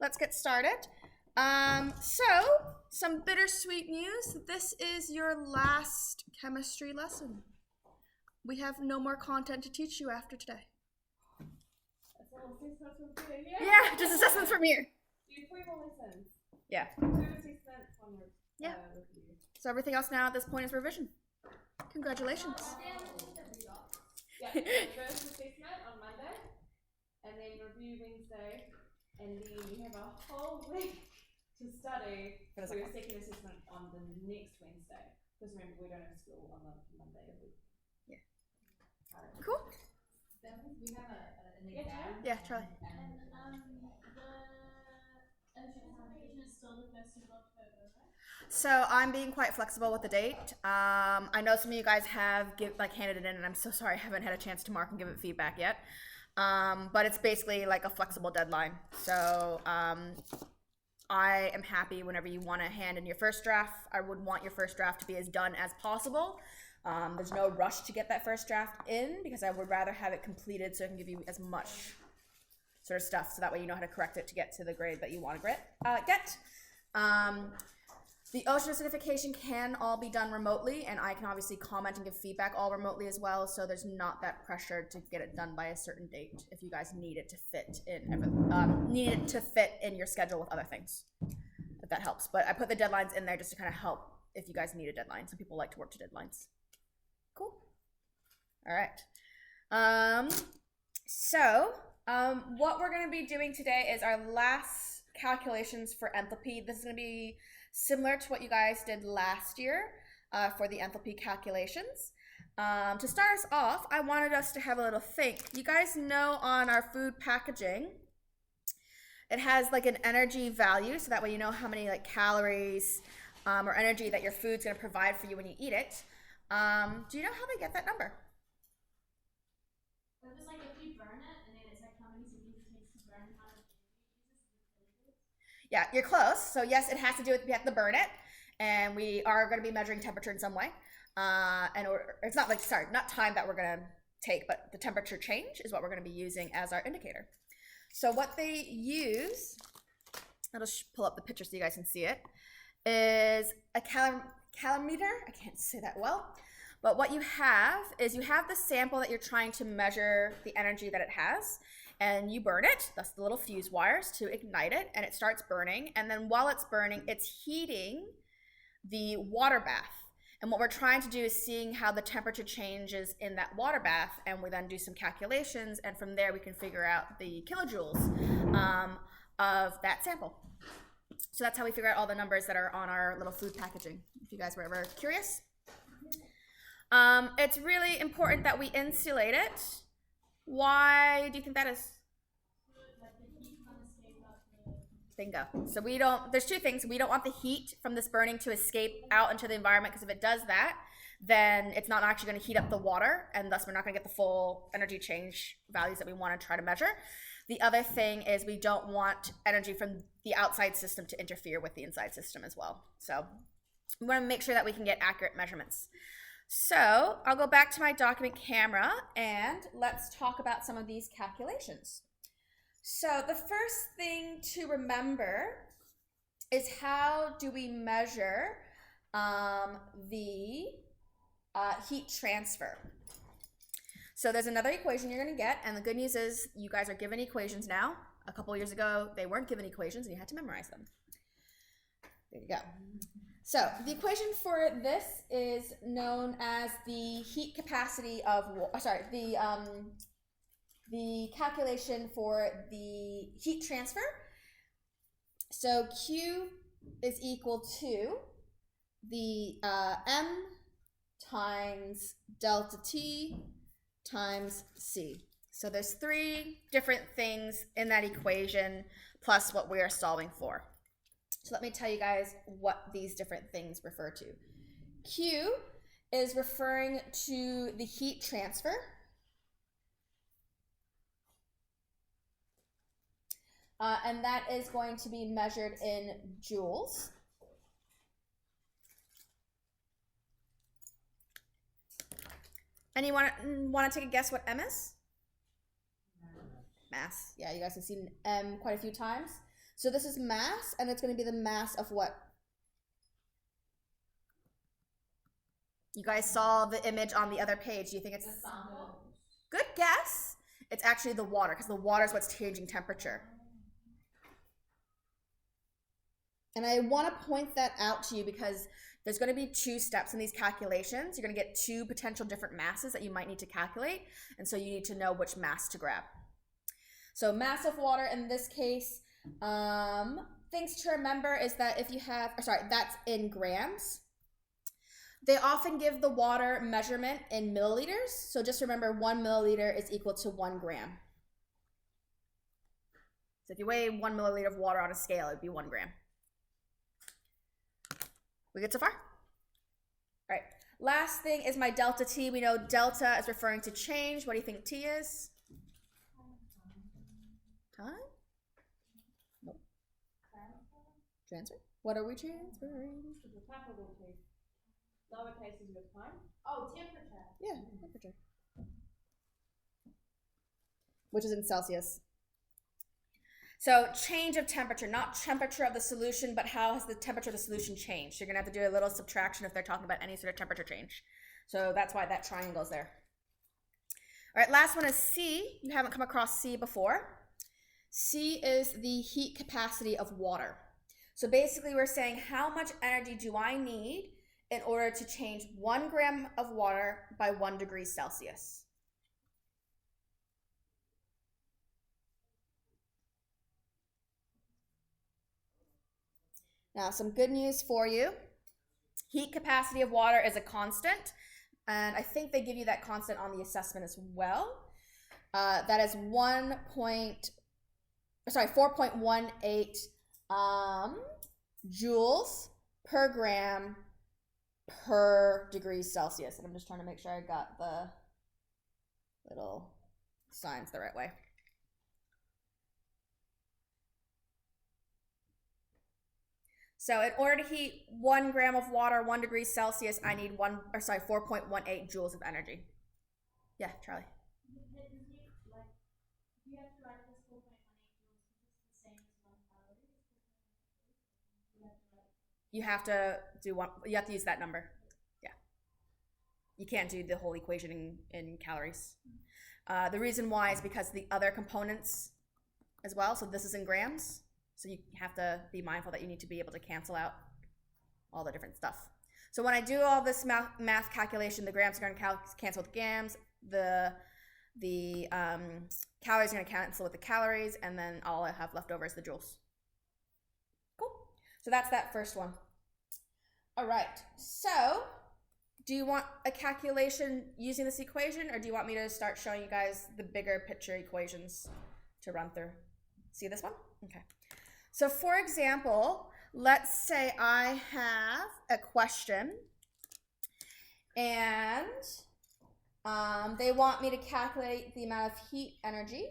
let's get started. So, some bittersweet news. This is your last chemistry lesson. We have no more content to teach you after today. Yeah, just assessments from here. Do 3 more lessons. Yeah. 2 assessments, 1 review. Yeah. So everything else now at this point is revision. Congratulations. Yeah, first assessment on Monday, and then review Wednesday, and then you have a whole week to study for your second assessment on the next Wednesday. Because remember, we don't have school on the Monday of the week. Yeah. Cool. We have an exam. Yeah, Charlie. And the ocean application is still the 1st of October, right? So I'm being quite flexible with the date. I know some of you guys have handed it in, and I'm so sorry I haven't had a chance to mark and give it feedback yet. But it's basically like a flexible deadline. So I am happy whenever you want to hand in your first draft. I would want your first draft to be as done as possible. There's no rush to get that first draft in because I would rather have it completed so I can give you as much sort of stuff so that way you know how to correct it to get to the grade that you want to get. The ocean acidification can all be done remotely, and I can obviously comment and give feedback all remotely as well, so there's not that pressure to get it done by a certain date if you guys need it to fit in your schedule with other things, if that helps. But I put the deadlines in there just to kind of help if you guys need a deadline. Some people like to work to deadlines. Cool. All right. What we're going to be doing today is our last calculations for enthalpy. This is going to be similar to what you guys did last year for the enthalpy calculations. To start us off, I wanted us to have a little think. You guys know on our food packaging, it has like an energy value, so that way you know how many like calories or energy that your food's going to provide for you when you eat it. Do you know how they get that number? It was like if you burn it, and then it's like how many seconds it takes to burn how much energy it uses. Yeah, you're close. So yes, it has to do with we have to burn it, and we are going to be measuring temperature in some way. It's not not time that we're going to take, but the temperature change is what we're going to be using as our indicator. So what they use, I'll just pull up the picture so you guys can see it, is a calorimeter. I can't say that well. But what you have is you have the sample that you're trying to measure the energy that it has, and you burn it. That's the little fuse wires to ignite it, and it starts burning. And then while it's burning, it's heating the water bath. And what we're trying to do is seeing how the temperature changes in that water bath, and we then do some calculations, and from there we can figure out the kilojoules of that sample. So that's how we figure out all the numbers that are on our little food packaging, if you guys were ever curious. It's really important that we insulate it. Why do you think that is? Bingo. So there's 2 things. We don't want the heat from this burning to escape out into the environment, because if it does that, then it's not actually going to heat up the water, and thus we're not going to get the full energy change values that we want to try to measure. The other thing is we don't want energy from the outside system to interfere with the inside system as well. So we want to make sure that we can get accurate measurements. So I'll go back to my document camera and let's talk about some of these calculations. So the first thing to remember is how do we measure the heat transfer. So there's another equation you're going to get, and the good news is you guys are given equations now. A couple years ago, they weren't given equations and you had to memorize them. There you go. So the equation for this is known as the heat capacity of, the calculation for the heat transfer. So Q is equal to the M times delta T times C. So there's 3 different things in that equation plus what we are solving for. So let me tell you guys what these different things refer to. Q is referring to the heat transfer. And that is going to be measured in joules. And you want to take a guess what M is? Mass. Yeah, you guys have seen M quite a few times. So this is mass, and it's going to be the mass of what? You guys saw the image on the other page. Do you think it's... The sample. Good guess. It's actually the water, because the water is what's changing temperature. And I want to point that out to you because there's going to be 2 steps in these calculations. You're going to get 2 potential different masses that you might need to calculate, and so you need to know which mass to grab. So mass of water in this case, things to remember is that if you have, that's in grams. They often give the water measurement in milliliters. So just remember 1 milliliter is equal to 1 gram. So if you weigh 1 milliliter of water on a scale, it would be 1 gram. We good so far? All right. Last thing is my delta T. We know delta is referring to change. What do you think T is? Time? Nope. Transfer? What are we transferring? The capital T. Lowercase is with time. Oh, temperature. Yeah, temperature. Which is in Celsius. So change of temperature, not temperature of the solution, but how has the temperature of the solution changed? You're going to have to do a little subtraction if they're talking about any sort of temperature change. So that's why that triangle is there. All right, last one is C. You haven't come across C before. C is the heat capacity of water. So basically we're saying how much energy do I need in order to change 1 gram of water by 1 degree Celsius? Now, some good news for you. Heat capacity of water is a constant, and I think they give you that constant on the assessment as well. That is 4.18 joules per gram per degree Celsius. And I'm just trying to make sure I got the little signs the right way. So in order to heat 1 gram of water 1 degree Celsius, I need 4.18 joules of energy. Yeah, Charlie. You have to write this 4.18 joules because it's the same as 1 calorie. You have to do one. You have to use that number. Yeah. You can't do the whole equation in calories. The reason why is because the other components as well. So this is in grams. So you have to be mindful that you need to be able to cancel out all the different stuff. So when I do all this math calculation, the grams are going to cancel with grams. The calories are going to cancel with the calories, and then all I have left over is the joules. Cool. So that's that first one. All right. So do you want a calculation using this equation, or do you want me to start showing you guys the bigger picture equations to run through? See this one? Okay. So for example, let's say I have a question and they want me to calculate the amount of heat energy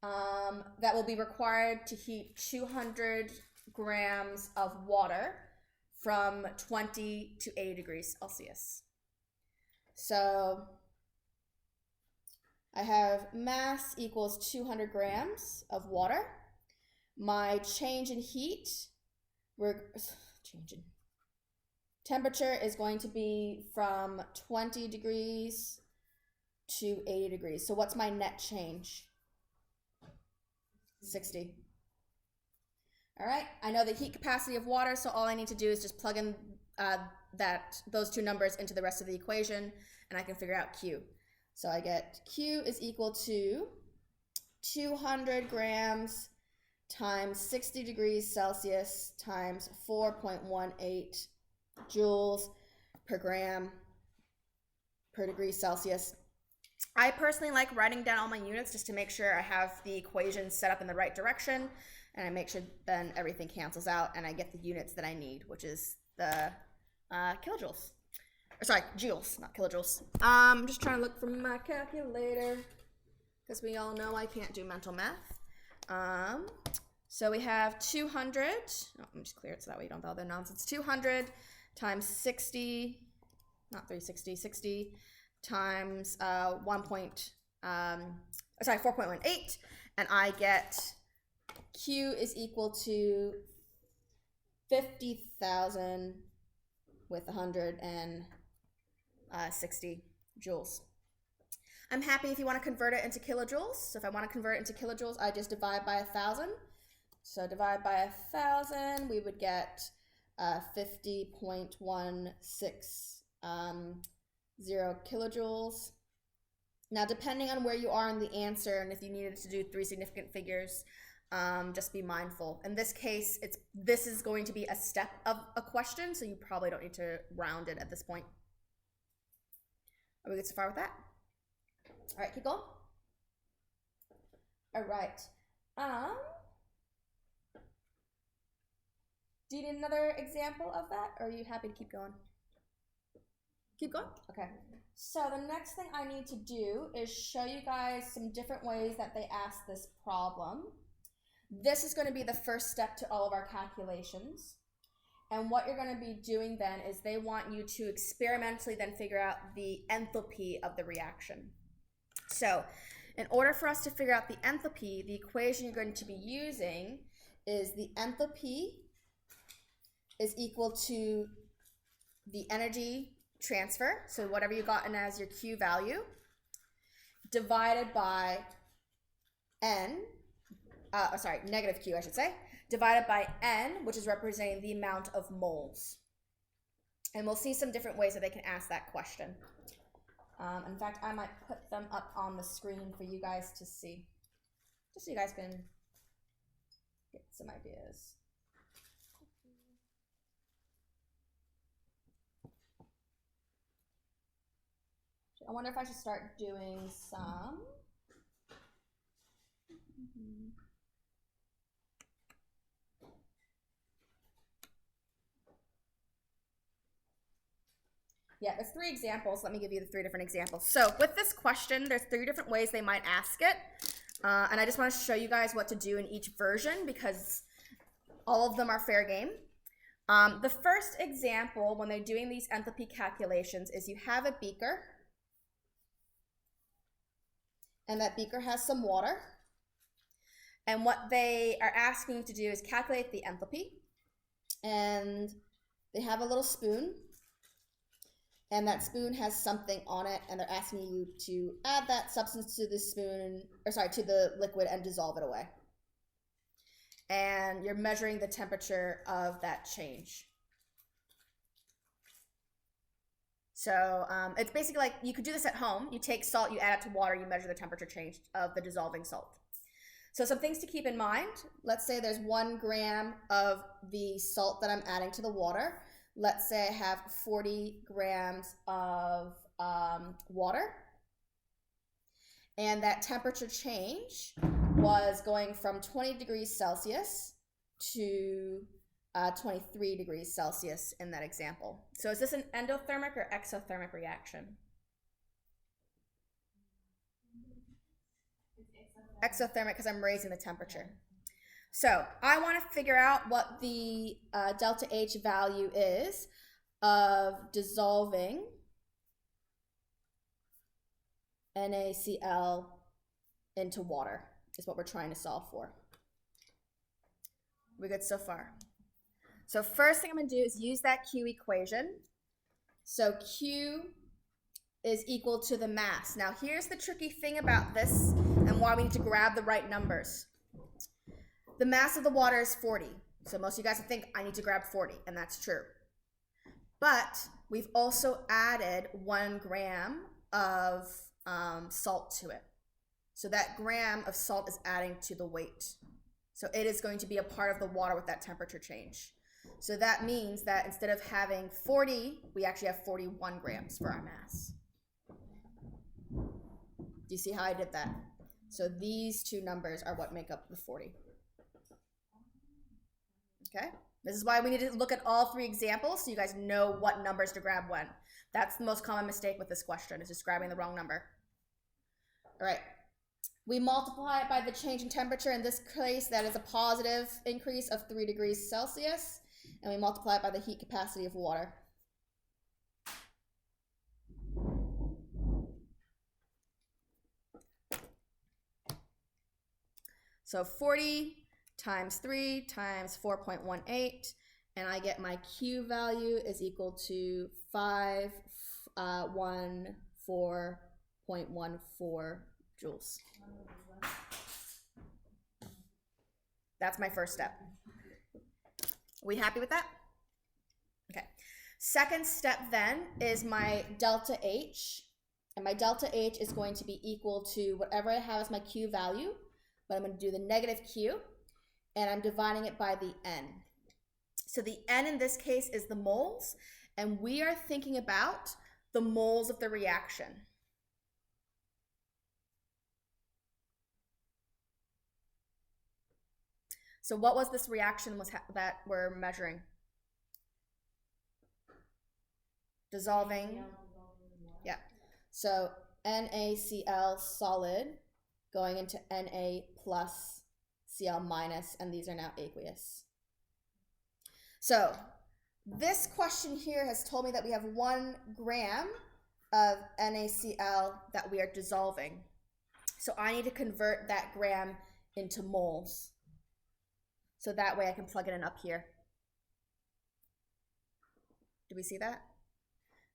that will be required to heat 200 grams of water from 20 to 80 degrees Celsius. So I have mass equals 200 grams of water. My change in heat, temperature is going to be from 20 degrees to 80 degrees. So what's my net change? 60. All right, I know the heat capacity of water, so all I need to do is just plug in those 2 numbers into the rest of the equation, and I can figure out Q. So I get Q is equal to 200 grams times 60 degrees Celsius times 4.18 joules per gram per degree Celsius. I personally like writing down all my units just to make sure I have the equation set up in the right direction, and I make sure then everything cancels out and I get the units that I need, which is the kilojoules. Sorry, joules, not kilojoules. I'm just trying to look for my calculator because we all know I can't do mental math. So we have 200, let me just clear it so that way you don't bother nonsense. 200 times 60, not 360, 60 times 4.18, and I get Q is equal to 50,000 with 160 joules. I'm happy if you want to convert it into kilojoules. So if I want to convert it into kilojoules, I just divide by 1,000. So divide by 1,000, we would get 50.160 kilojoules. Now, depending on where you are in the answer, and if you needed to do 3 significant figures, just be mindful. In this case, this is going to be a step of a question, so you probably don't need to round it at this point. Are we good so far with that? All right, keep going. All right. Do you need another example of that, or are you happy to keep going? Keep going? Okay. So the next thing I need to do is show you guys some different ways that they ask this problem. This is going to be the first step to all of our calculations. And what you're going to be doing then is they want you to experimentally then figure out the enthalpy of the reaction. So in order for us to figure out the enthalpy, the equation you're going to be using is the enthalpy is equal to the energy transfer, so whatever you gotten as your Q value, divided by negative Q I should say, divided by N, which is representing the amount of moles. And we'll see some different ways that they can ask that question. In fact, I might put them up on the screen for you guys to see, just so you guys can get some ideas. I wonder if I should start doing some. Yeah, there's 3 examples. Let me give you the 3 different examples. So with this question, there's 3 different ways they might ask it. And I just want to show you guys what to do in each version because all of them are fair game. The first example when they're doing these enthalpy calculations is you have a beaker. And that beaker has some water. And what they are asking you to do is calculate the enthalpy. And they have a little spoon. And that spoon has something on it. And they're asking you to add that substance to the spoon, to the liquid and dissolve it away. And you're measuring the temperature of that change. So it's basically like you could do this at home. You take salt, you add it to water, you measure the temperature change of the dissolving salt. So some things to keep in mind. Let's say there's 1 gram of the salt that I'm adding to the water. Let's say I have 40 grams of water. And that temperature change was going from 20 degrees Celsius to 23 degrees Celsius in that example. So is this an endothermic or exothermic reaction? Exothermic because I'm raising the temperature. So I want to figure out what the delta H value is of dissolving NaCl into water is what we're trying to solve for. We're good so far. So first thing I'm going to do is use that Q equation. So Q is equal to the mass. Now here's the tricky thing about this and why we need to grab the right numbers. The mass of the water is 40. So most of you guys would think I need to grab 40, and that's true. But we've also added 1 gram of salt to it. So that gram of salt is adding to the weight. So it is going to be a part of the water with that temperature change. So that means that instead of having 40, we actually have 41 grams for our mass. Do you see how I did that? So these 2 numbers are what make up the 40. Okay? This is why we need to look at all 3 examples so you guys know what numbers to grab when. That's the most common mistake with this question, is just grabbing the wrong number. All right. We multiply it by the change in temperature. In this case, that is a positive increase of 3 degrees Celsius. And we multiply it by the heat capacity of water. So 40 times 3 times 4.18, and I get my Q value is equal to 514.14 joules. That's my first step. Are we happy with that? Okay. Second step then is my delta H. And my delta H is going to be equal to whatever I have as my Q value, but I'm going to do the negative Q, and I'm dividing it by the N. So the N in this case is the moles, and we are thinking about the moles of the reaction. So what was this reaction that we're measuring? Dissolving. Yeah. So NaCl solid going into Na plus Cl minus, and these are now aqueous. So this question here has told me that we have 1 gram of NaCl that we are dissolving. So I need to convert that gram into moles. So that way I can plug it in up here. Do we see that?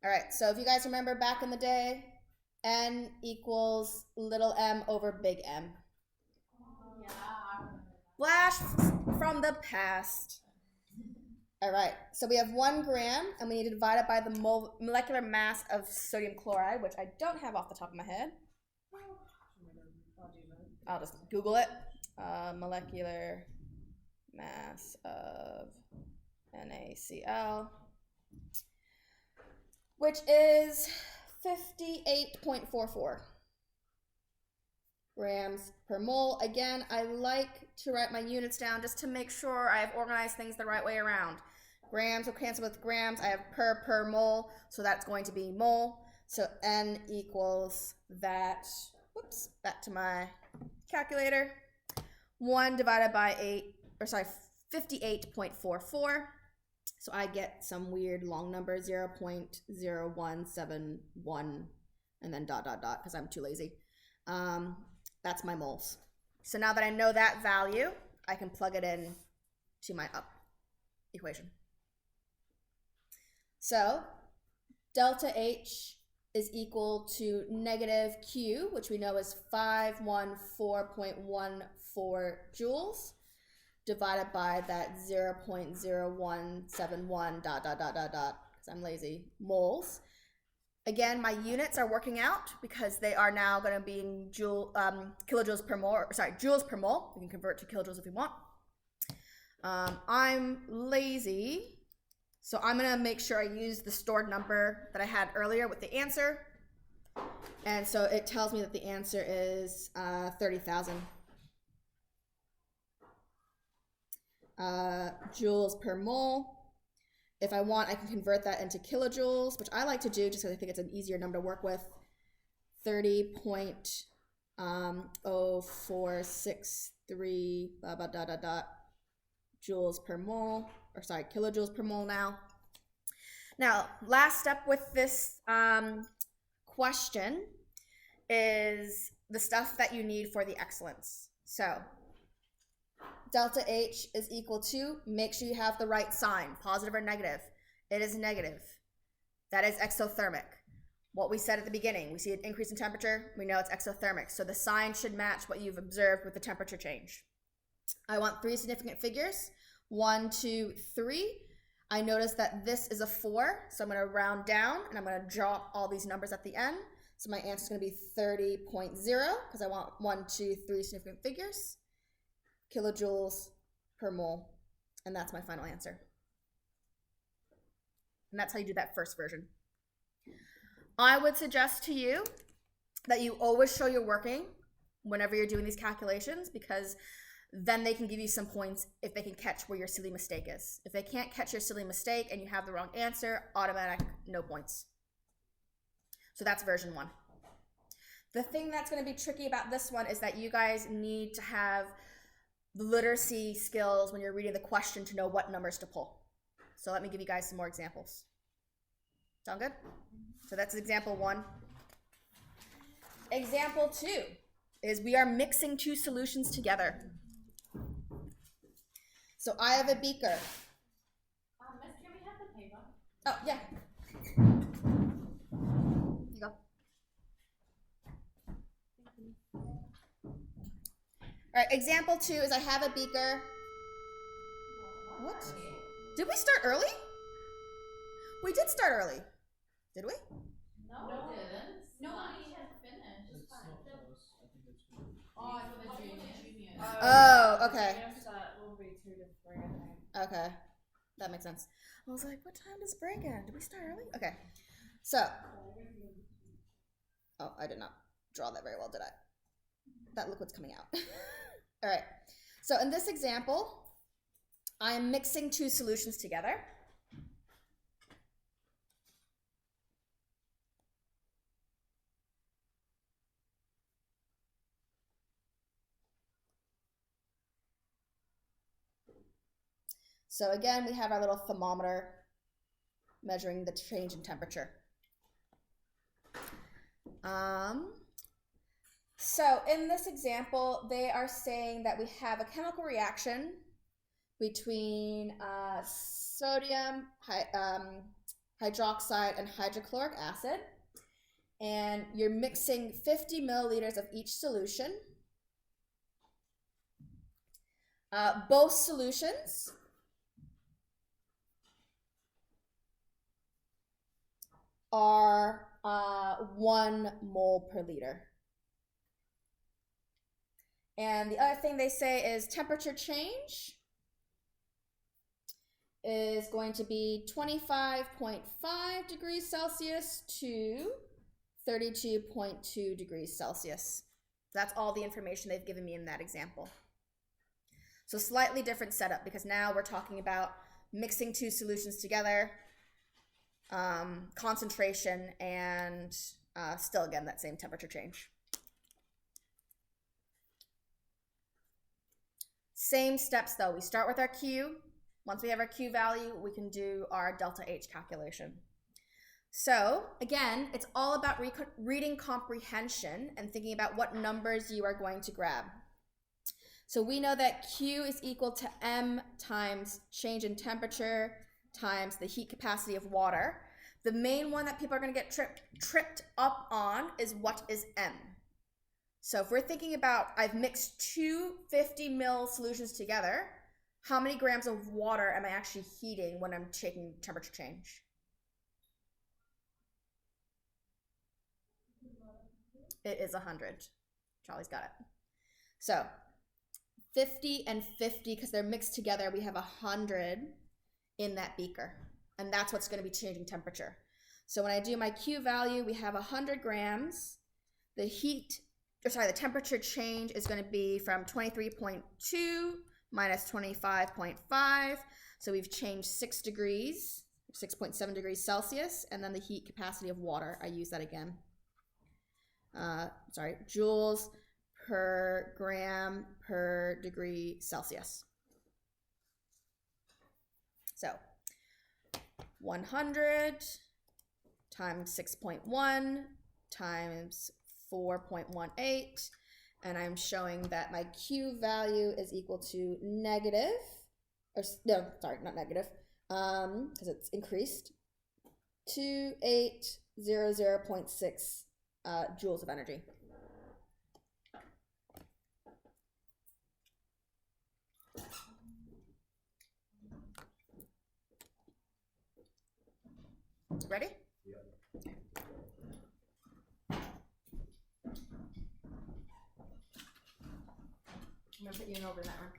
All right, so if you guys remember back in the day, N equals little m over big M. Yeah, I remember that. Flash from the past. All right, so we have 1 gram, and we need to divide it by the molecular mass of sodium chloride, which I don't have off the top of my head. I'll just Google it. Molecular mass of NaCl, which is 58.44 grams per mole. Again, I like to write my units down just to make sure I've organized things the right way around. Grams will cancel with grams. I have per mole, so that's going to be mole. So N equals that, whoops, back to my calculator. 1 divided by 58.44. So I get some weird long number, 0.0171, and then ... because I'm too lazy. That's my moles. So now that I know that value, I can plug it in to my up equation. So delta H is equal to negative Q, which we know is 514.14 joules, divided by that 0.0171 ... because I'm lazy, moles. Again, my units are working out because they are now going to be in kilojoules per mole, joules per mole. We can convert to kilojoules if we want. I'm lazy, so I'm going to make sure I use the stored number that I had earlier with the answer. And so it tells me that the answer is 30,000 joules per mole. If I want, I can convert that into kilojoules, which I like to do just because I think it's an easier number to work with. 30.0463 joules per mole, kilojoules per mole now. Now, last step with this question is the stuff that you need for the excellence. So delta H is equal to, make sure you have the right sign, positive or negative. It is negative. That is exothermic. What we said at the beginning, we see an increase in temperature, we know it's exothermic. So the sign should match what you've observed with the temperature change. I want 3 significant figures, 1, 2, 3. I notice that this is a 4, so I'm going to round down, and I'm going to drop all these numbers at the end. So my answer is going to be 30.0, because I want 1, 2, 3 significant figures. Kilojoules per mole, and that's my final answer. And that's how you do that first version. I would suggest to you that you always show your working whenever you're doing these calculations, because then they can give you some points if they can catch where your silly mistake is. If they can't catch your silly mistake and you have the wrong answer, automatic, no points. So that's version 1. The thing that's going to be tricky about this one is that you guys need to have literacy skills when you're reading the question to know what numbers to pull. So let me give you guys some more examples. Sound good? So that's example 1. Example 2 is we are mixing 2 solutions together. So I have a beaker. Miss, can we have the paper? Oh, yeah. You go. All right, example 2 is I have a beaker. What? Did we start early? We did start early. Did we? No, we didn't. Nobody had finished. It's not close. I think it's good. Oh, for the juniors. Oh, okay. Will be 2 to 3, I think. Okay, that makes sense. I was like, what time does break end? Did we start early? Okay, so. Oh, I did not draw that very well, did I? That liquid's coming out. All right, so in this example, I am mixing 2 solutions together. So again, we have our little thermometer measuring the change in temperature. So in this example, they are saying that we have a chemical reaction between sodium hydroxide and hydrochloric acid, and you're mixing 50 milliliters of each solution. Both solutions are 1 mole per liter. And the other thing they say is temperature change is going to be 25.5 degrees Celsius to 32.2 degrees Celsius. That's all the information they've given me in that example. So slightly different setup because now we're talking about mixing 2 solutions together, concentration, and still again that same temperature change. Same steps though. We start with our Q. Once we have our Q value, we can do our delta H calculation. So again, it's all about reading comprehension and thinking about what numbers you are going to grab. So we know that Q is equal to M times change in temperature times the heat capacity of water. The main one that people are going to get tripped up on is what is M. So if we're thinking about I've mixed 2 50 ml solutions together, how many grams of water am I actually heating when I'm taking temperature change? It is 100. Charlie's got it. So 50 and 50, because they're mixed together, we have 100 in that beaker. And that's what's going to be changing temperature. So when I do my Q value, we have 100 grams. The temperature change is going to be from 23.2 minus 25.5. So we've changed 6 degrees, 6.7 degrees Celsius. And then the heat capacity of water, I use that again. Joules per gram per degree Celsius. So 100 times 6.1 times 4.18, and I'm showing that my Q value is equal to negative, because it's increased, 2800.6 joules of energy. Ready? Yep. I'm gonna put you in over that one.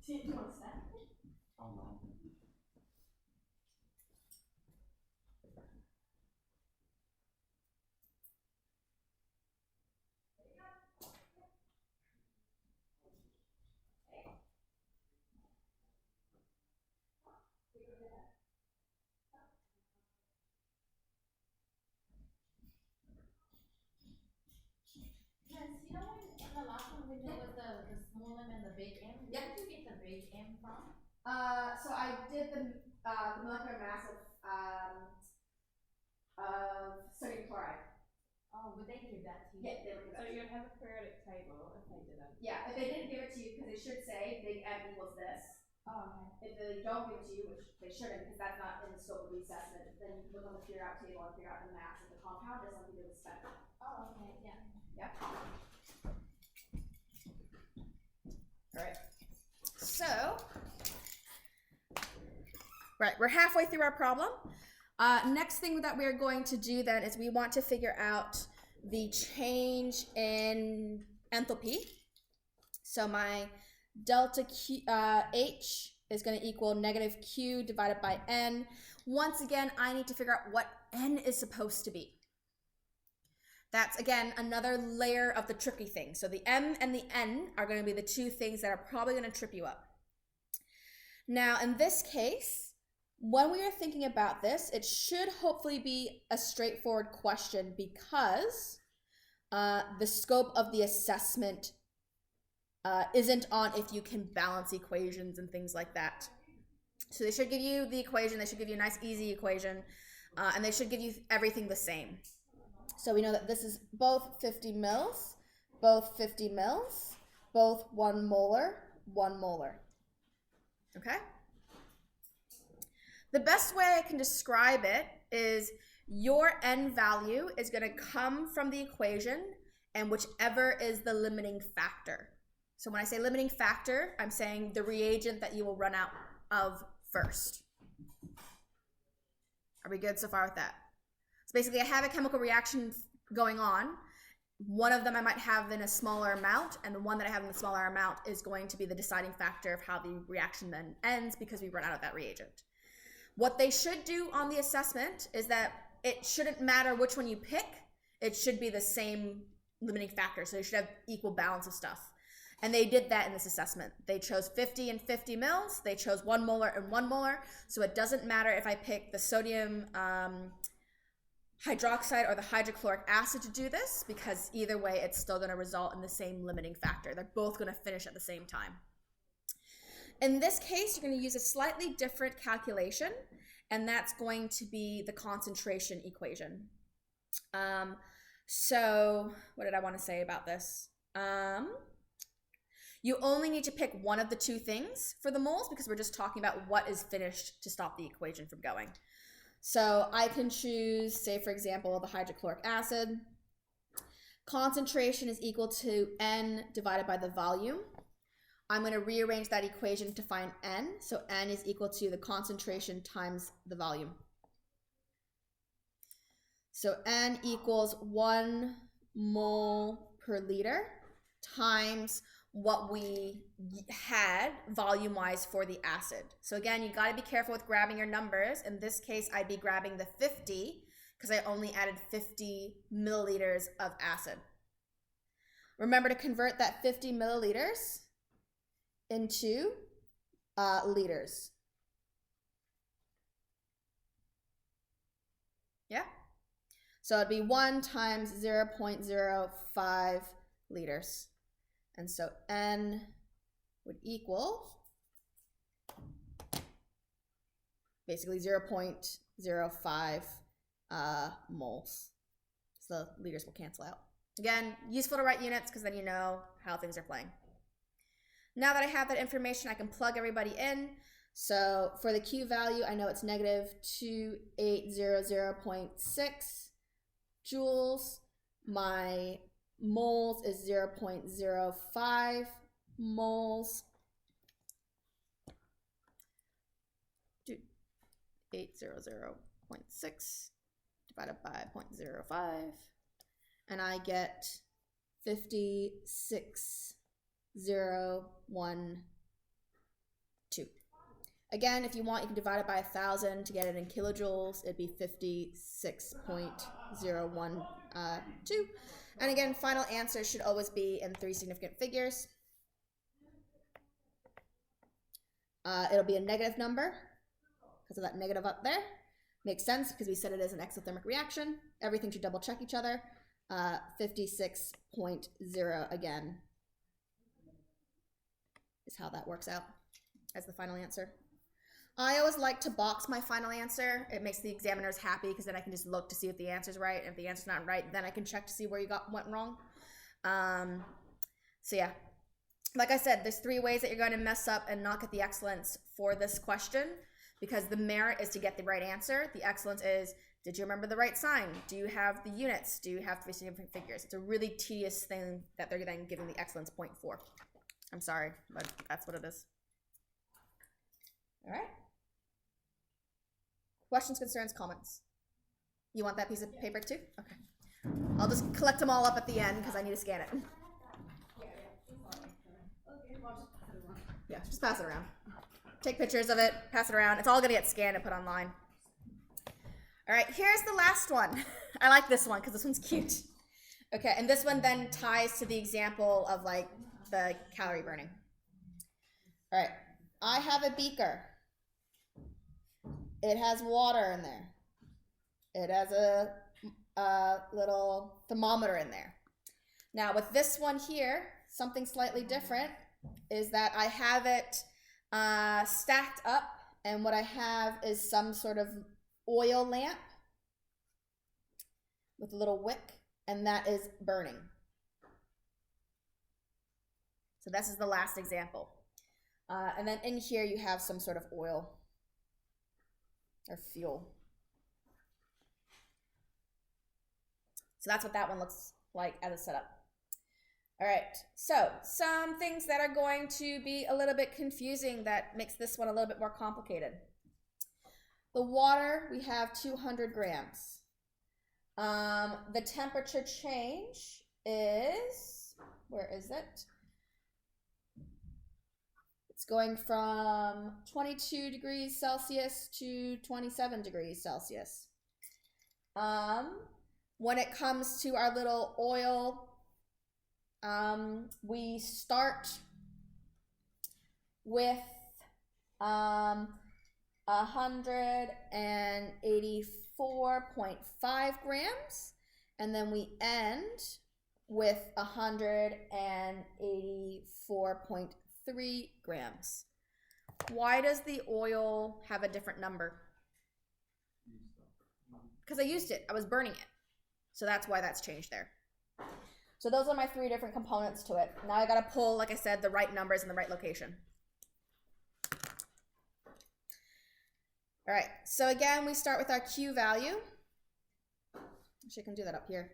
Do you want to step? Oh no. Miss, you know when in the last one we did with the small M and the big M, where did you get the big M from? So I did the molecular mass of sodium chloride. Oh, would they give that to you? Yeah, they would give So it to you. you'd have a periodic table if they didn't. Yeah, if they didn't give it to you because they should say big M equals this. Oh, okay. If they don't give it to you, which they shouldn't because that's not in the scope of the assessment, then you can look on the figure out table and figure out the mass of the compound just like you did with spectrum. Oh, okay, yeah. Yep. All right. So, right, we're halfway through our problem. Next thing that we're going to do then is we want to figure out the change in enthalpy. So my delta Q, H is going to equal negative Q divided by N. Once again, I need to figure out what N is supposed to be. That's, again, another layer of the tricky thing. So the M and the N are going to be the two things that are probably going to trip you up. Now, in this case, when we are thinking about this, it should hopefully be a straightforward question because the scope of the assessment isn't on if you can balance equations and things like that. So they should give you the equation, they should give you a nice easy equation, and they should give you everything the same. So we know that this is both 50 mils, both 50 mils, both 1 molar, 1 molar. Okay? The best way I can describe it is your N value is going to come from the equation and whichever is the limiting factor. So when I say limiting factor, I'm saying the reagent that you will run out of first. Are we good so far with that? So basically I have a chemical reaction going on. One of them I might have in a smaller amount, and the one that I have in the smaller amount is going to be the deciding factor of how the reaction then ends because we run out of that reagent. What they should do on the assessment is that it shouldn't matter which one you pick. It should be the same limiting factor. So you should have equal balance of stuff. And they did that in this assessment. They chose 50 and 50 mils. They chose 1 molar and 1 molar. So it doesn't matter if I pick the sodium hydroxide or the hydrochloric acid to do this, because either way, it's still going to result in the same limiting factor. They're both going to finish at the same time. In this case, you're going to use a slightly different calculation, and that's going to be the concentration equation. So what did I want to say about this? You only need to pick one of the two things for the moles because we're just talking about what is finished to stop the equation from going. So I can choose, say for example, the hydrochloric acid. Concentration is equal to N divided by the volume. I'm going to rearrange that equation to find N. So N is equal to the concentration times the volume. So N equals 1 mole per liter times what we had volume-wise for the acid. So again, you got to be careful with grabbing your numbers. In this case, I'd be grabbing the 50 because I only added 50 milliliters of acid. Remember to convert that 50 milliliters into liters. Yeah? So it'd be 1 times 0.05 liters. And so N would equal basically 0.05 moles. So the liters will cancel out. Again, useful to write units because then you know how things are playing. Now that I have that information, I can plug everybody in. So for the Q value, I know it's negative 2800.6 joules. My moles is 0.05 moles. 800.6 divided by 0.05. And I get 56,012. Again, if you want, you can divide it by 1,000 to get it in kilojoules. It'd be 56.012. And again, final answer should always be in 3 significant figures. It'll be a negative number because of that negative up there. Makes sense because we said it is an exothermic reaction. Everything should double check each other. 56.0 again is how that works out as the final answer. I always like to box my final answer. It makes the examiners happy because then I can just look to see if the answer's right. And if the answer's not right, then I can check to see where you went wrong. So yeah. like I said, there's 3 ways that you're going to mess up and not get the excellence for this question, because the merit is to get the right answer. The excellence is, did you remember the right sign? Do you have the units? Do you have 3 significant figures? It's a really tedious thing that they're then giving the excellence point for. I'm sorry, but that's what it is. All right. Questions, concerns, comments? You want that piece of paper too? Okay. I'll just collect them all up at the end because I need to scan it. Yeah, just pass it around. Take pictures of it, pass it around. It's all gonna get scanned and put online. All right, here's the last one. I like this one because this one's cute. Okay, and this one then ties to the example of like the calorie burning. All right, I have a beaker. It has water in there. It has a little thermometer in there. Now with this one here, something slightly different is that I have it stacked up, and what I have is some sort of oil lamp with a little wick, and that is burning. So this is the last example. And then in here you have some sort of oil or fuel. So that's what that one looks like as a setup. All right, so some things that are going to be a little bit confusing that makes this one a little bit more complicated. The water, we have 200 grams. The temperature change is, where is it? It's going from 22 degrees Celsius to 27 degrees Celsius. When it comes to our little oil, we start with 184.5 grams, and then we end with 184.3 grams. Why does the oil have a different number? Because I used it. I was burning it. So that's why that's changed there. So those are my 3 different components to it. Now I got to pull, like I said, the right numbers in the right location. All right, so again, we start with our Q value. Actually, I can do that up here.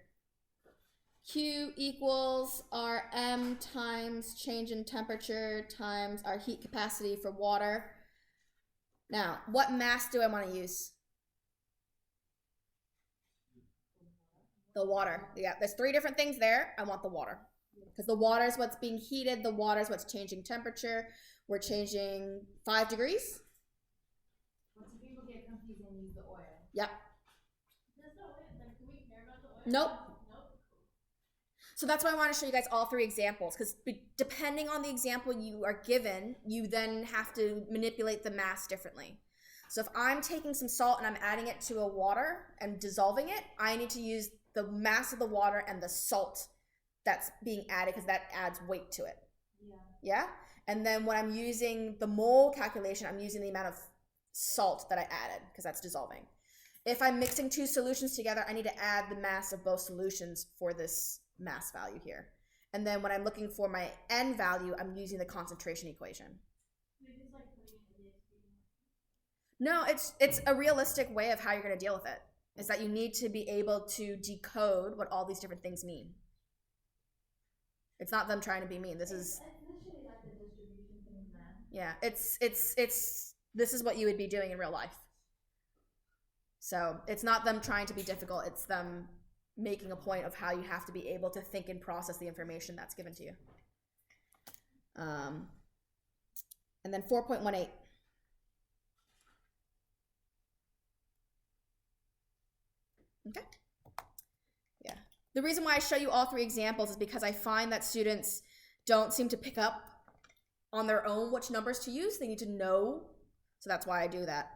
Q equals our M times change in temperature times our heat capacity for water. Now, what mass do I want to use? The water. Yeah, there's 3 different things there. I want the water. Because the water is what's being heated. The water is what's changing temperature. We're changing 5 degrees. Once people get confused and use the oil. Yep. There's no oil. Like, do we care about the oil? Nope. Nope. So that's why I want to show you guys all 3 examples. Because depending on the example you are given, you then have to manipulate the mass differently. So if I'm taking some salt and I'm adding it to a water and dissolving it, I need to use the mass of the water and the salt that's being added because that adds weight to it. Yeah? And then when I'm using the mole calculation, I'm using the amount of salt that I added because that's dissolving. If I'm mixing 2 solutions together, I need to add the mass of both solutions for this mass value here. And then when I'm looking for my N value, I'm using the concentration equation. No, it's a realistic way of how you're going to deal with it. Is that you need to be able to decode what all these different things mean. It's not them trying to be mean. This is literally like the distribution thing, man. Yeah, it's this is what you would be doing in real life. So it's not them trying to be difficult. It's them making a point of how you have to be able to think and process the information that's given to you. And then 4.18. Okay. Yeah. The reason why I show you all 3 examples is because I find that students don't seem to pick up on their own which numbers to use. They need to know. So that's why I do that.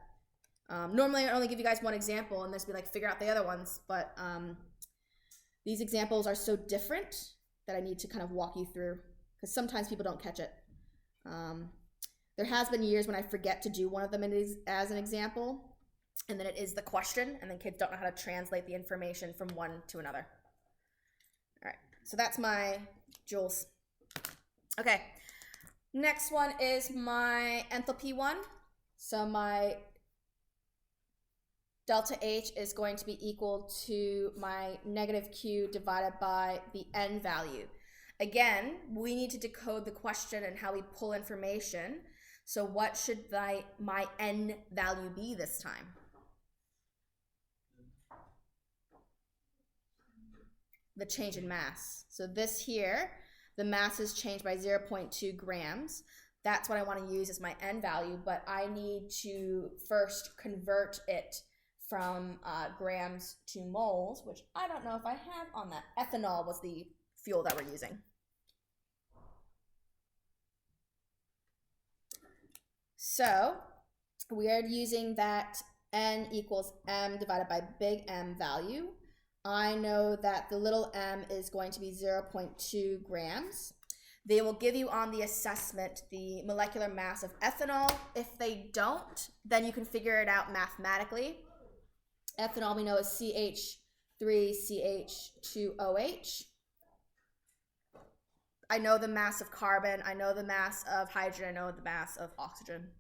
Normally I only give you guys 1 example and just be like, figure out the other ones. But these examples are so different that I need to kind of walk you through because sometimes people don't catch it. There has been years when I forget to do one of them as an example. And then it is the question, and then kids don't know how to translate the information from one to another. All right, so that's my joules. Okay, Next one is my enthalpy one. So my delta H is going to be equal to my negative Q divided by the N value. Again, we need to decode the question and how we pull information. So what should my N value be this time? The change in mass. So this here, the mass is changed by 0.2 grams. That's what I want to use as my N value, but I need to first convert it from grams to moles, which I don't know if I have on that. Ethanol was the fuel that we're using. So we are using that N equals M divided by big M value. I know that the little m is going to be 0.2 grams. They will give you on the assessment the molecular mass of ethanol. If they don't, then you can figure it out mathematically. Ethanol we know is CH3CH2OH. I know the mass of carbon, I know the mass of hydrogen, I know the mass of oxygen.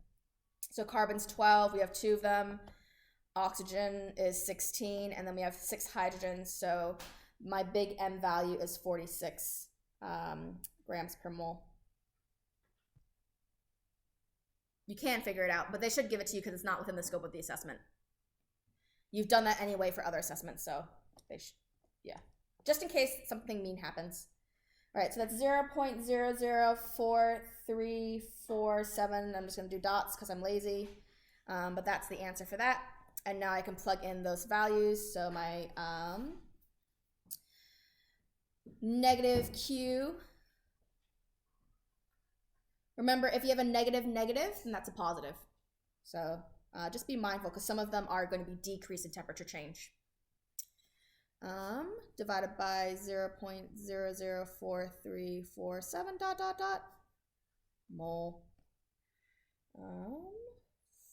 So carbon's 12, we have 2 of them. Oxygen is 16, and then we have 6 hydrogens, so my big M value is 46 grams per mole. You can figure it out, but they should give it to you because it's not within the scope of the assessment. You've done that anyway for other assessments, so they should, yeah. Just in case something mean happens. All right, so that's 0.004347. I'm just going to do dots because I'm lazy, but that's the answer for that. And now I can plug in those values. So my negative Q. Remember, if you have a negative, then that's a positive. So just be mindful because some of them are going to be decrease in temperature change. Divided by 0.004347 mole.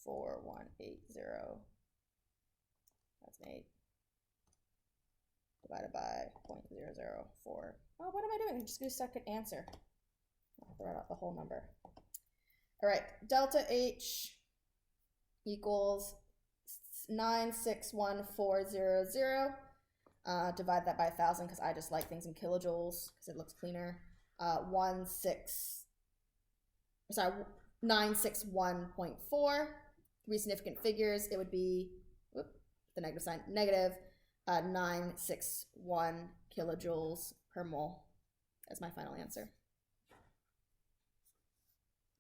4180. That's an 8. Divided by 0.004. Oh, what am I doing? Just do a second answer. I'll throw out the whole number. All right, delta H equals 961,400. Divide that by 1,000 because I just like things in kilojoules because it looks cleaner. 961.4. 3 significant figures. It would be the negative sign, negative 961 kilojoules per mole as my final answer.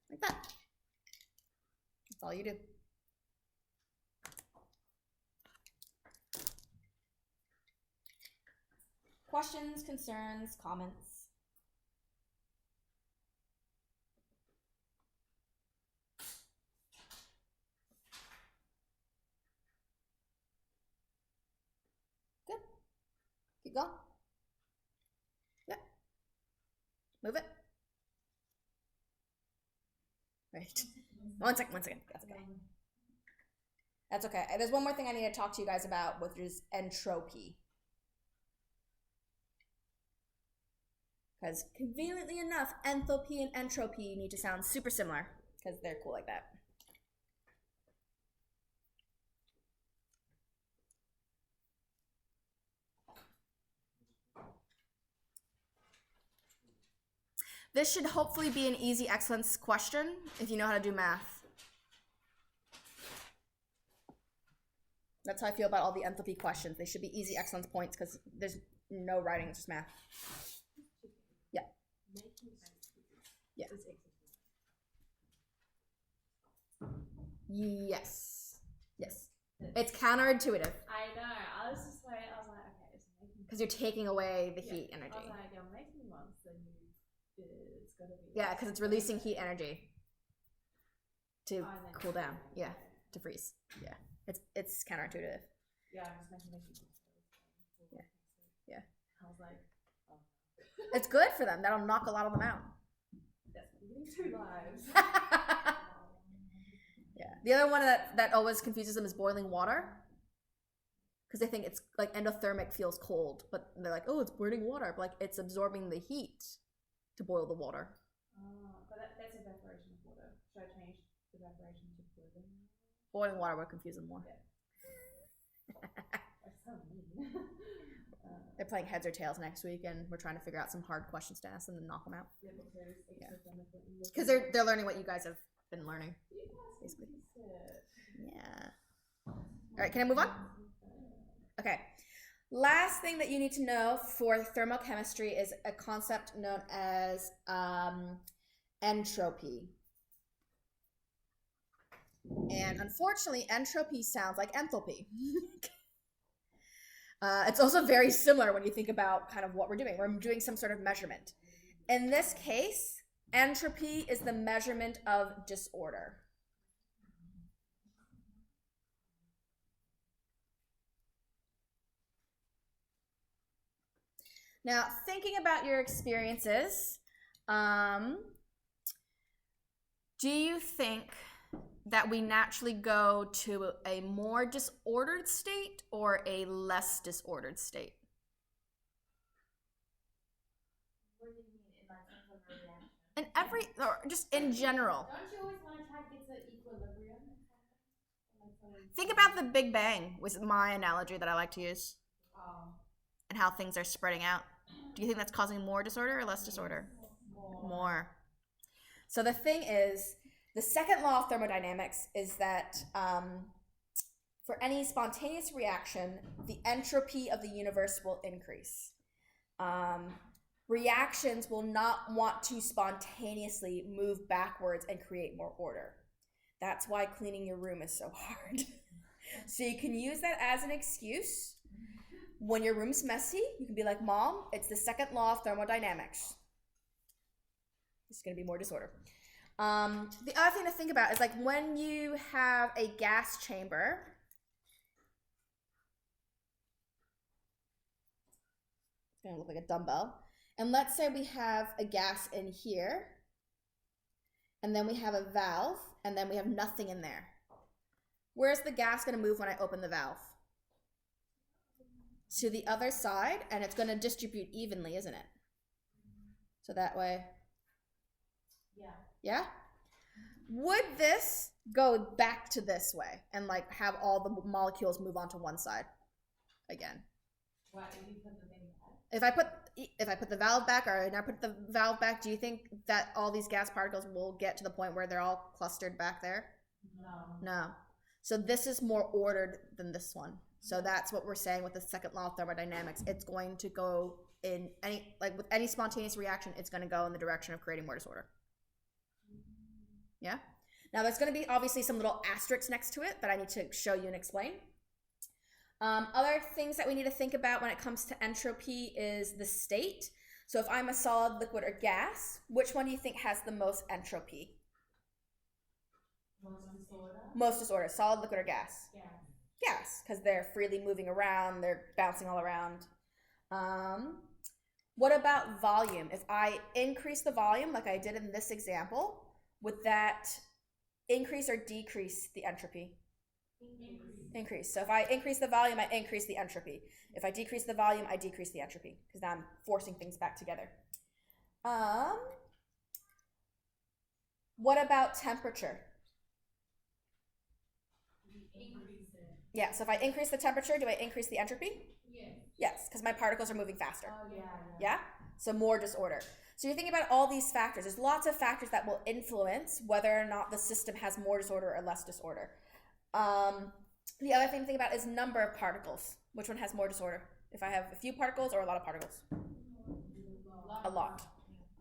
Like that. That's all you do. Questions, concerns, comments? Good. Keep going. Yep. Move it. Right. One second. That's okay. That's okay. There's one more thing I need to talk to you guys about, which is entropy. Because conveniently enough, enthalpy and entropy need to sound super similar because they're cool like that. This should hopefully be an easy excellence question if you know how to do math. That's how I feel about all the enthalpy questions. They should be easy excellence points because there's no writing, it's just math. Yeah. Yeah. Yes. Yes. It's counterintuitive. I know. I was just like, okay, it's making. Because you're taking away the heat energy. I was like, you're making one, so it's gotta be. Yeah, because it's releasing heat energy to cool down. Yeah, to freeze. Yeah, it's counterintuitive. Yeah, I'm just making. Yeah. Yeah. I was like, oh. It's good for them. That'll knock a lot of them out. That's leading 2 lives. Yeah. The other one that always confuses them is boiling water. Because they think it's like endothermic feels cold, but they're like, oh, it's boiling water. But like it's absorbing the heat to boil the water. Oh, but that's a better evaporation of water. Should I change evaporation to boiling? Boiling water would confuse them more. That's so mean. They're playing heads or tails next week, and we're trying to figure out some hard questions to ask them and knock them out. Because they're learning what you guys have been learning. Basically. Yeah. All right, can I move on? Okay. Last thing that you need to know for thermochemistry is a concept known as entropy. And unfortunately, entropy sounds like enthalpy. It's also very similar when you think about kind of what we're doing. We're doing some sort of measurement. In this case, entropy is the measurement of disorder. Now, thinking about your experiences, do you think that we naturally go to a more disordered state or a less disordered state? What do you mean in like terms of a reaction? In every, or just in general. Don't you always want to try to get to equilibrium or something? Think about the Big Bang was my analogy that I like to use, and how things are spreading out. Do you think that's causing more disorder or less disorder? More. So the thing is, the second law of thermodynamics is that for any spontaneous reaction, the entropy of the universe will increase. Reactions will not want to spontaneously move backwards and create more order. That's why cleaning your room is so hard. So you can use that as an excuse. When your room's messy, you can be like, Mom, it's the second law of thermodynamics. It's going to be more disorder. The other thing to think about is like when you have a gas chamber, it's going to look like a dumbbell. And let's say we have a gas in here, and then we have a valve, and then we have nothing in there. Where's the gas going to move when I open the valve? To the other side, and it's going to distribute evenly, isn't it? So that way. Yeah? Would this go back to this way and like have all the molecules move onto one side again? Why did you put the thing back? If I put the valve back or not put the valve back, do you think that all these gas particles will get to the point where they're all clustered back there? No. So this is more ordered than this one. So that's what we're saying with the second law of thermodynamics. It's going to go in any, like with any spontaneous reaction, it's going to go in the direction of creating more disorder. Yeah? Now there's going to be obviously some little asterisks next to it that I need to show you and explain. Other things that we need to think about when it comes to entropy is the state. So if I'm a solid, liquid, or gas, which one do you think has the most entropy? Most disorder. Solid, liquid, or gas? Gas, because they're freely moving around, they're bouncing all around. What about volume? If I increase the volume like I did in this example, would that increase or decrease the entropy? Increase. So if I increase the volume, I increase the entropy. If I decrease the volume, I decrease the entropy, because now I'm forcing things back together. What about temperature? Yeah, so if I increase the temperature, do I increase the entropy? Yes, because my particles are moving faster. Yeah? So more disorder. So you're thinking about all these factors. There's lots of factors that will influence whether or not the system has more disorder or less disorder. The other thing to think about is number of particles. Which one has more disorder? If I have a few particles or a lot of particles? A lot.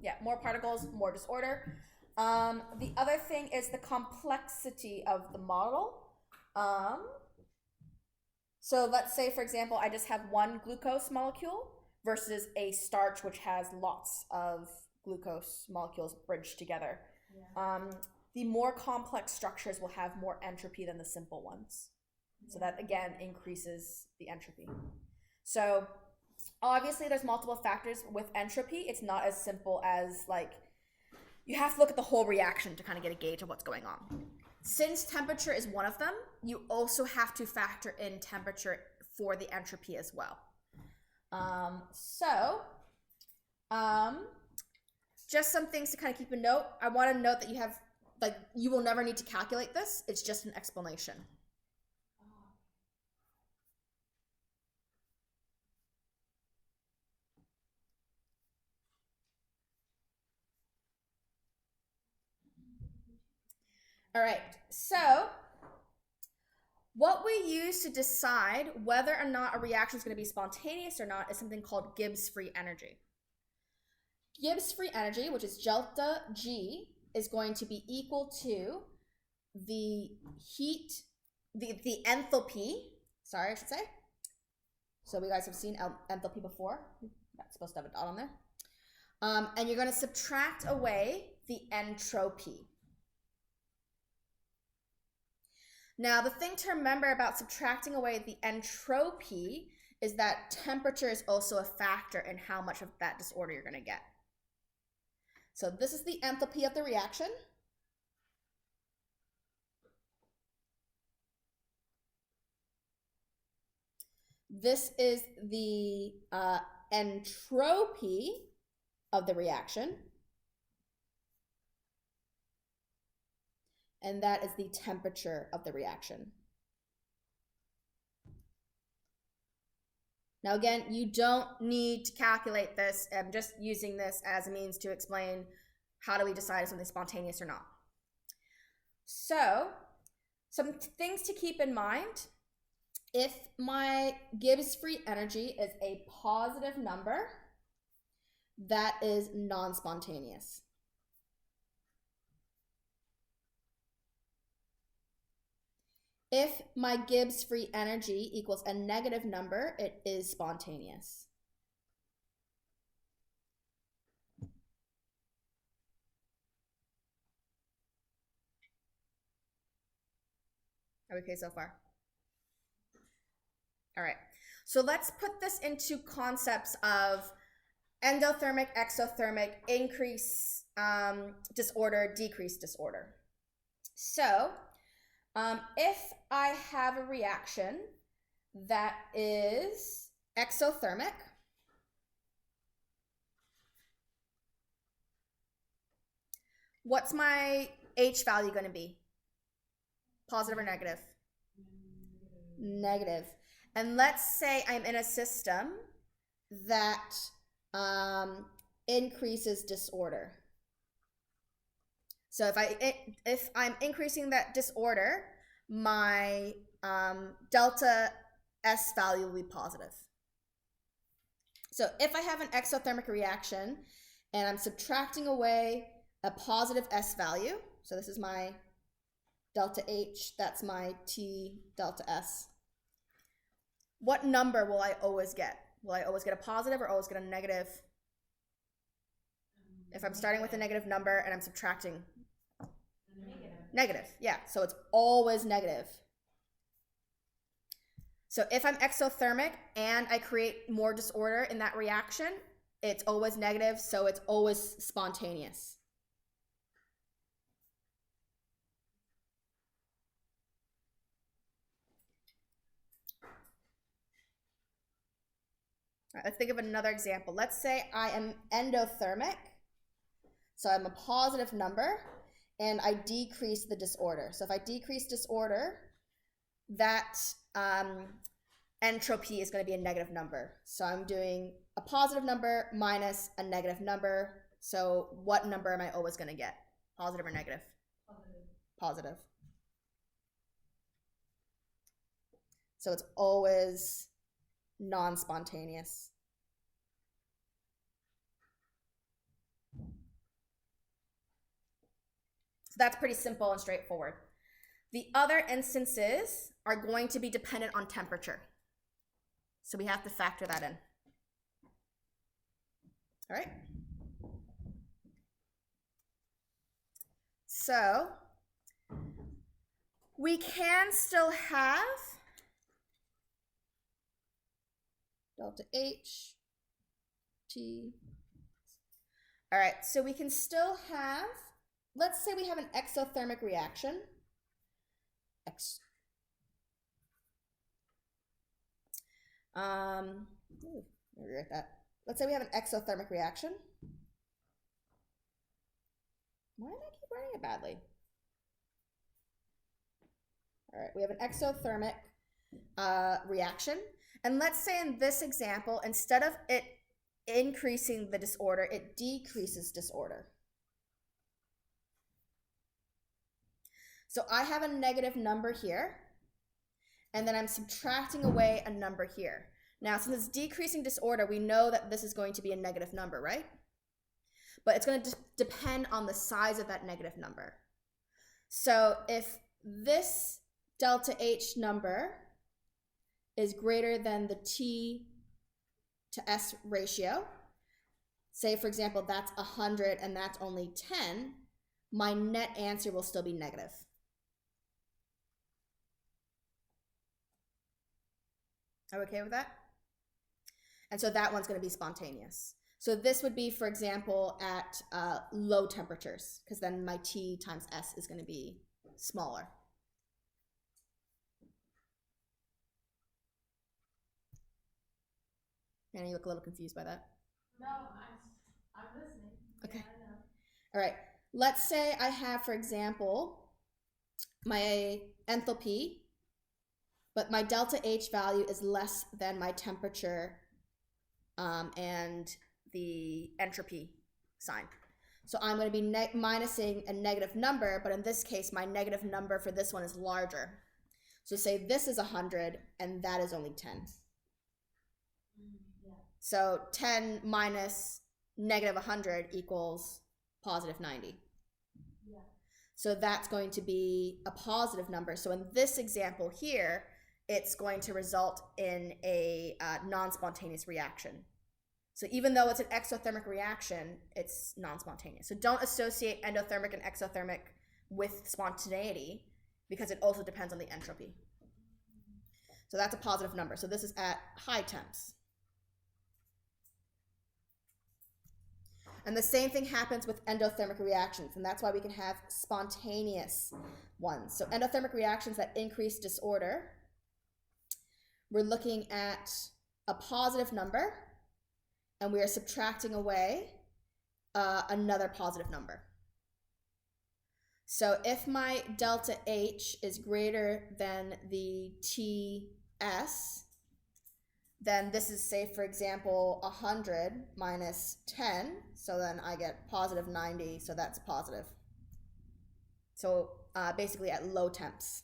Yeah, more particles, more disorder. The other thing is the complexity of the model. So let's say, for example, I just have one glucose molecule versus a starch which has lots of glucose molecules bridged together. The more complex structures will have more entropy than the simple ones. So that, again, increases the entropy. So obviously there's multiple factors with entropy. It's not as simple as, like, you have to look at the whole reaction to kind of get a gauge of what's going on. Since temperature is one of them, you also have to factor in temperature for the entropy as well. Just some things to kind of keep a note. I want to note that you have like, you will never need to calculate this. It's just an explanation. All right, so what we use to decide whether or not a reaction is going to be spontaneous or not is something called Gibbs free energy. Gibbs free energy, which is delta G, is going to be equal to the heat, the enthalpy, sorry, I should say. So we guys have seen enthalpy before. That's supposed to have a dot on there. And you're going to subtract away the entropy. Now, the thing to remember about subtracting away the entropy is that temperature is also a factor in how much of that disorder you're going to get. So this is the enthalpy of the reaction. This is the entropy of the reaction. And that is the temperature of the reaction. Now again, you don't need to calculate this. I'm just using this as a means to explain how do we decide if something's spontaneous or not. So, some things to keep in mind. If my Gibbs free energy is a positive number, that is non-spontaneous. If my Gibbs free energy equals a negative number, it is spontaneous. Are we okay so far? All right, so let's put this into concepts of endothermic, exothermic, increase disorder, decrease disorder. So, if I have a reaction that is exothermic, what's my H value going to be? Positive or negative? Negative. And let's say I'm in a system that increases disorder. So if I'm increasing that disorder, my delta S value will be positive. So if I have an exothermic reaction and I'm subtracting away a positive S value, so this is my delta H, that's my T delta S. What number will I always get? Will I always get a positive or always get a negative? If I'm starting with a negative number and I'm subtracting. Negative, yeah, so it's always negative. So if I'm exothermic and I create more disorder in that reaction, it's always negative, so it's always spontaneous. All right, let's think of another example. Let's say I am endothermic, so I'm a positive number, and I decrease the disorder. So if I decrease disorder, that entropy is going to be a negative number. So I'm doing a positive number minus a negative number. So what number am I always going to get? Positive or negative? Positive. Positive. So it's always non-spontaneous. That's pretty simple and straightforward. The other instances are going to be dependent on temperature. So we have to factor that in. All right. So we can still have delta H, T. All right, so we can still have, let's say we have an exothermic reaction. Let me rewrite that. Let's say we have an exothermic reaction. Why did I keep writing it badly? All right, we have an exothermic reaction. And let's say in this example, instead of it increasing the disorder, it decreases disorder. So I have a negative number here, and then I'm subtracting away a number here. Now, since it's decreasing disorder, we know that this is going to be a negative number, right? But it's going to depend on the size of that negative number. So if this delta H number is greater than the T to S ratio, say for example that's 100 and that's only 10, my net answer will still be negative. Are we okay with that? And so that one's going to be spontaneous. So this would be, for example, at low temperatures, because then my T times S is going to be smaller. Anna, you look a little confused by that. No, I'm listening. Okay. Yeah, I know. All right. Let's say I have, for example, my enthalpy, but my delta H value is less than my temperature and the entropy sign. So I'm going to be minusing a negative number, but in this case, my negative number for this one is larger. So say this is 100 and that is only 10. Yeah. So 10 minus negative 100 equals positive 90. Yeah. So that's going to be a positive number. So in this example here, it's going to result in a non-spontaneous reaction. So even though it's an exothermic reaction, it's non-spontaneous. So don't associate endothermic and exothermic with spontaneity because it also depends on the entropy. So that's a positive number. So this is at high temps. And the same thing happens with endothermic reactions, and that's why we can have spontaneous ones. So endothermic reactions that increase disorder, we're looking at a positive number, and we are subtracting away another positive number. So if my delta H is greater than the TS, then this is, say, for example, 100 minus 10. So then I get positive 90, so that's positive. So basically at low temps.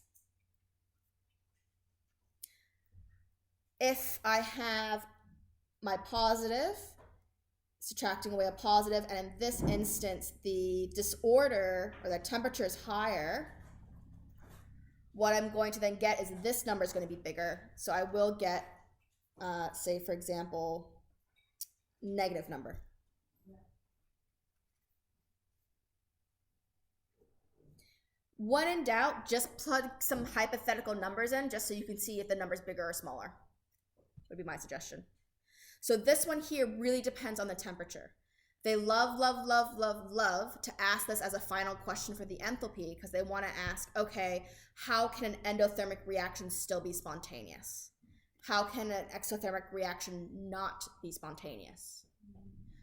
If I have my positive, subtracting away a positive, and in this instance, the disorder or the temperature is higher, what I'm going to then get is this number is going to be bigger. So I will get, say, for example, negative number. When in doubt, just plug some hypothetical numbers in just so you can see if the number's bigger or smaller. Would be my suggestion. So this one here really depends on the temperature. They love to ask this as a final question for the enthalpy because they want to ask, okay, how can an endothermic reaction still be spontaneous? How can an exothermic reaction not be spontaneous?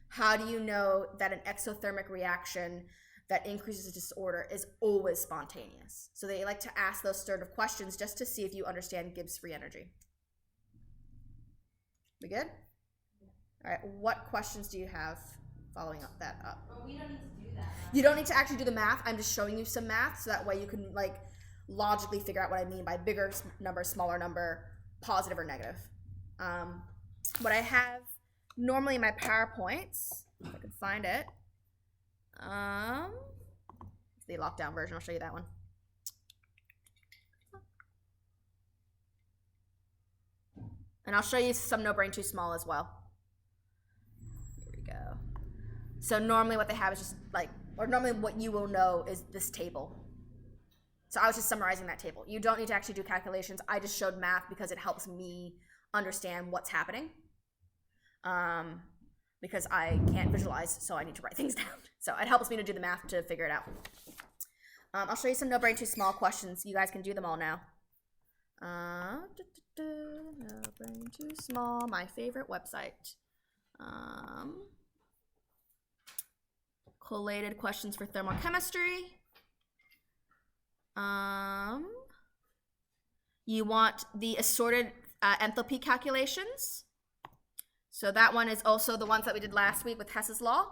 How do you know that an exothermic reaction that increases disorder is always spontaneous? So they like to ask those sort of questions just to see if you understand Gibbs free energy. We good? All right, what questions do you have following up that up? But we don't need to do that. Right? You don't need to actually do the math. I'm just showing you some math so that way you can like logically figure out what I mean by bigger number, smaller number, positive or negative. What I have normally in my PowerPoints, if I can find it, it's the lockdown version. I'll show you that one. And I'll show you some no brain too small as well. Here we go. So normally what they have is just like, or normally what you will know is this table. So I was just summarizing that table. You don't need to actually do calculations. I just showed math because it helps me understand what's happening. Because I can't visualize, so I need to write things down. So it helps me to do the math to figure it out. I'll show you some no brain too small questions. You guys can do them all now. No brain too small, my favorite website. Collated questions for thermochemistry. You want the assorted enthalpy calculations. So that one is also the ones that we did last week with Hess's law.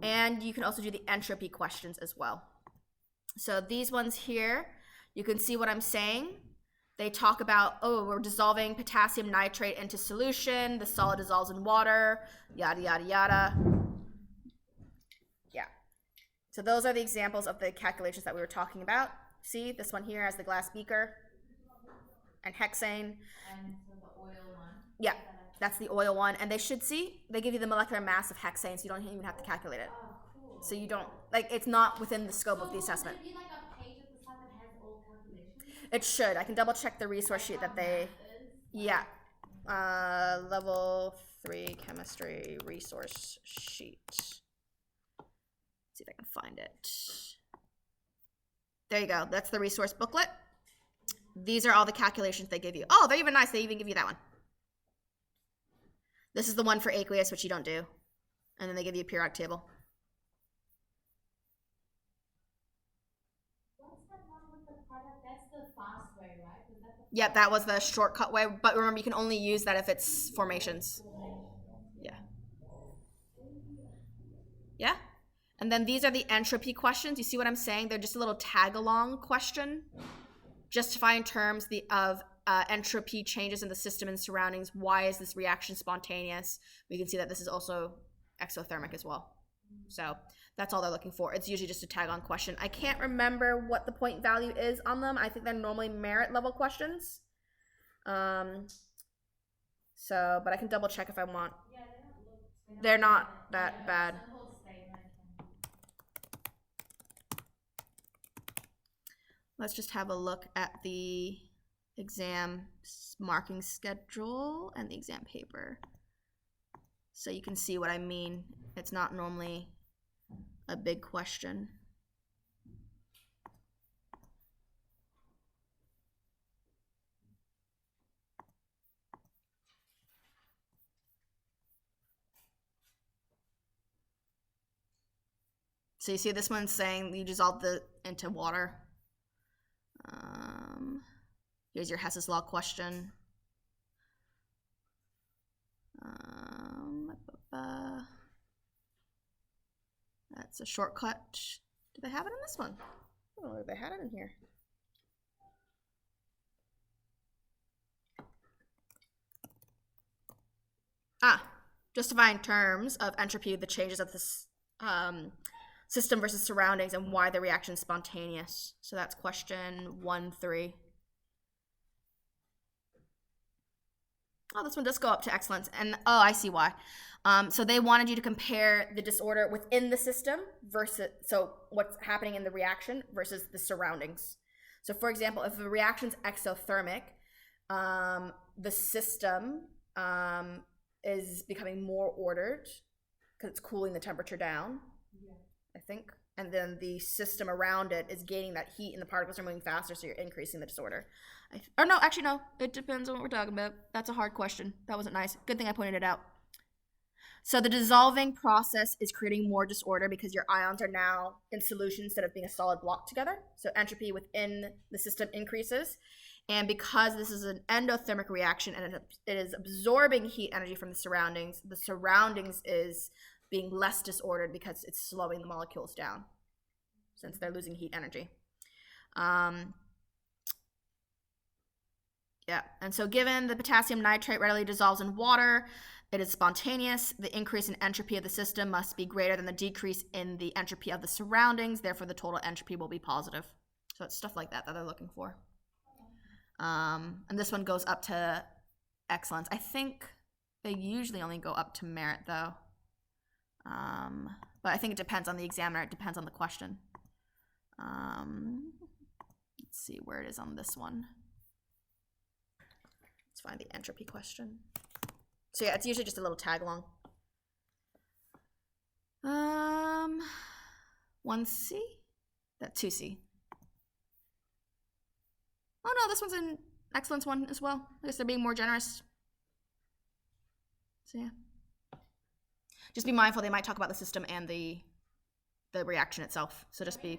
And you can also do the entropy questions as well. So these ones here, you can see what I'm saying. They talk about, oh, we're dissolving potassium nitrate into solution. The solid dissolves in water, yada, yada, yada. Yeah. So those are the examples of the calculations that we were talking about. See, this one here has the glass beaker and hexane. And so the oil one. Yeah, that's the oil one. And they should see, they give you the molecular mass of hexane, so you don't even have to calculate it. Oh, cool. So you don't, like, it's not within the scope of the assessment. Would it be like a page at the side that has all calculations? It should. I can double check the resource sheet that they, yeah. Level 3 chemistry resource sheet. Let's see if I can find it. There you go. That's the resource booklet. These are all the calculations they give you. Oh, they're even nice. They even give you that one. This is the one for aqueous, which you don't do. And then they give you a periodic table. What's that one with the product? That's the fast way, right? Is that the Yeah, that was the shortcut way. But remember, you can only use that if it's formations. Yeah. Yeah? And then these are the entropy questions. You see what I'm saying? They're just a little tag-along question. Justify in terms of entropy changes in the system and surroundings. Why is this reaction spontaneous? We can see that this is also exothermic as well. So that's all they're looking for. It's usually just a tag-on question. I can't remember what the point value is on them. I think they're normally merit level questions. But I can double check if I want. Yeah, they don't look. They're not that bad. Simple statement. Let's just have a look at the exam marking schedule and the exam paper. So you can see what I mean. It's not normally a big question. So you see this one's saying you dissolve into water. Here's your Hess's law question. That's a shortcut. Do they have it in this one? I don't know if they had it in here. Justifying terms of entropy, the changes of this system versus surroundings, and why the reaction is spontaneous. So that's question 1-3. Oh, this one does go up to excellence. And oh, I see why. So they wanted you to compare the disorder within the system versus, so what's happening in the reaction versus the surroundings. So for example, if the reaction's exothermic, the system is becoming more ordered because it's cooling the temperature down, I think. And then the system around it is gaining that heat and the particles are moving faster, so you're increasing the disorder. No, it depends on what we're talking about. That's a hard question. That wasn't nice. Good thing I pointed it out. So the dissolving process is creating more disorder because your ions are now in solution instead of being a solid block together. So entropy within the system increases. And because this is an endothermic reaction and it is absorbing heat energy from the surroundings is being less disordered because it's slowing the molecules down since they're losing heat energy. Yeah, and so given the potassium nitrate readily dissolves in water, it is spontaneous. The increase in entropy of the system must be greater than the decrease in the entropy of the surroundings. Therefore, the total entropy will be positive. So it's stuff like that they're looking for. And this one goes up to excellence. I think they usually only go up to merit, though. But I think it depends on the examiner. It depends on the question. Let's see where it is on this one. Let's find the entropy question. So yeah, it's usually just a little tag along. 1C? That 2C. Oh no, this one's an excellence one as well. I guess they're being more generous. So yeah. Just be mindful, they might talk about the system and the reaction itself. So just be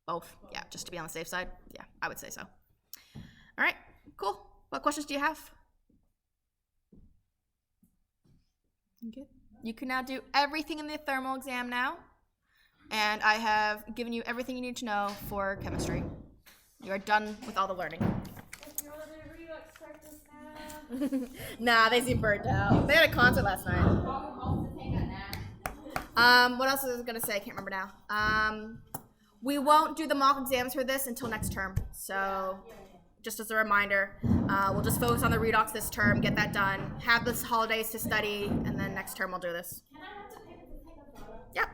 both. Yeah, just to be on the safe side. Yeah, I would say so. All right, cool. What questions do you have? Okay. You can now do everything in the thermal exam now. And I have given you everything you need to know for chemistry. You are done with all the learning. If you want to do redox practice now. Nah, they seem burnt out. They had a concert last night. What else was I gonna say? I can't remember now. We won't do the mock exams for this until next term. So, just as a reminder, we'll just focus on the redox this term, get that done, have this holidays to study, and then next term we'll do this. Can I have to take a photo? Yep.